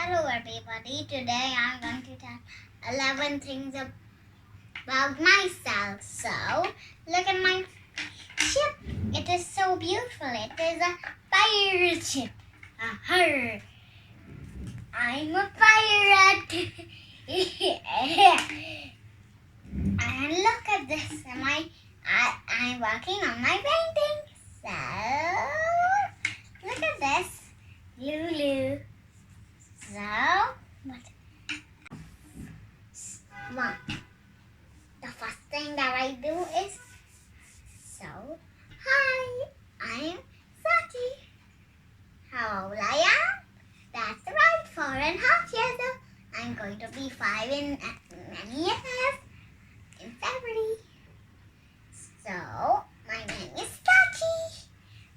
Hello everybody, today I'm going to tell 11 things about myself. So, look at my ship. It is so beautiful. It is a pirate ship. Arr. I'm a pirate. And look at this. I'm working on my painting. So, look at this. Lulu. So, one. The first thing that I do is, hi, I'm Saachi. How old I am? That's right, 4.5 years old. I'm going to be 5 in many years, in February. So, my name is Saachi.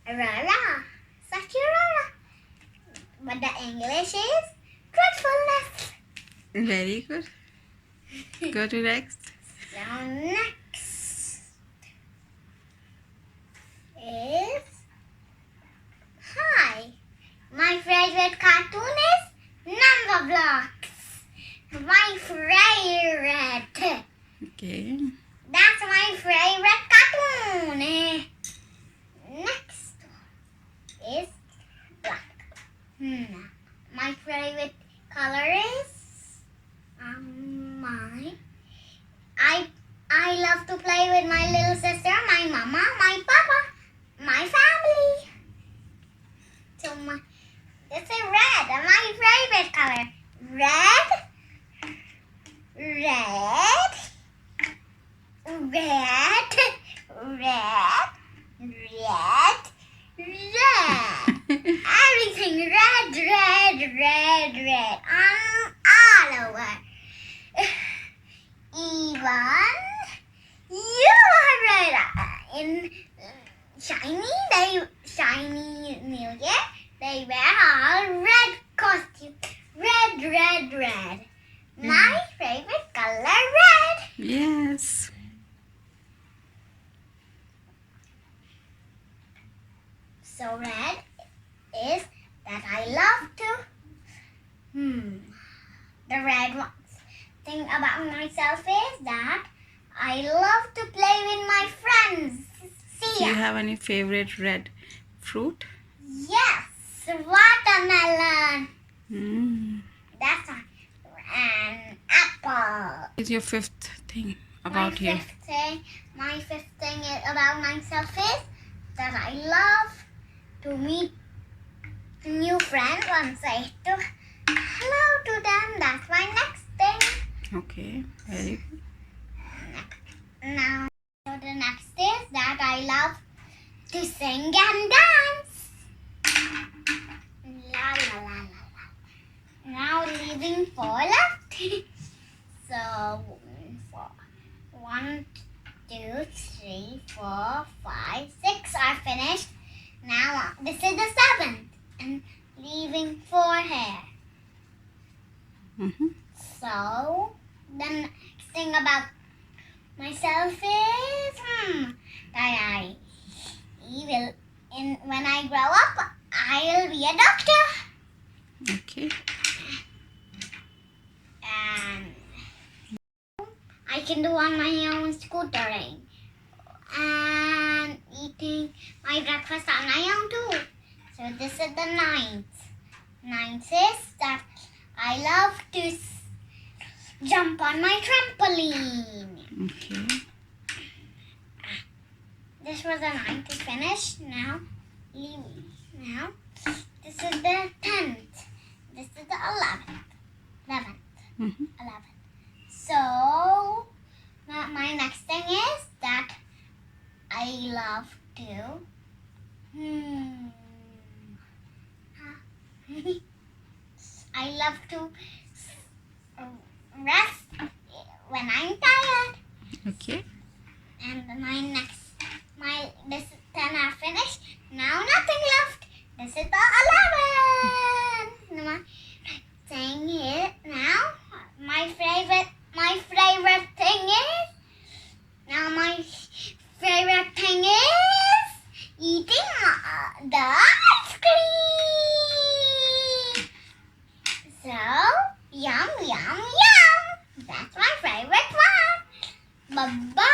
Rara. Saachi Rara. But the English is truthfulness. Very good. Go to next. So next is, hi. My favorite cartoon is Number Blocks. My favorite. Okay. That's my favorite cartoon. Next is black. My favorite color is I love to play with my little sister, my mama, my papa, my family. So this is red, my favorite color. Red, red, red, red, red, red. Everything red, red, red, red. All over. Even you are red. In shiny New Year, they wear all red costume. Red, red, red. My favorite color, red. Yes. So red is that I love to. The red thing about myself is that I love to play with my friends. See Do you ya. have any favorite red fruit? Yes, watermelon. That's one. And apple. What is your fifth thing about you? My fifth thing about myself is that I love to meet new friends and say hello to them. That's my next thing. Okay, very good. Now, so the next is that I love to sing and dance. La la la la la. Now leaving 4 left. So 1, 2, 3, 4, 5, 6 are finished. Now this is the 7th and leaving 4 here. So the next thing about myself is that when I grow up, I'll be a doctor. Okay. And I can do on my own scootering and eating my breakfast on my own too. So this is the 9th. 9th is that I love to jump on my trampoline. Okay. This was the 9th to finish. Now, this is the 10th. This is the 11th. 11th. So, my next thing is that I love to I love to rest when I'm tired. Okay. And this 10 are finished. Now nothing left. This is the 11. My thing is now my favorite thing is eating the ice cream. So Bye-bye.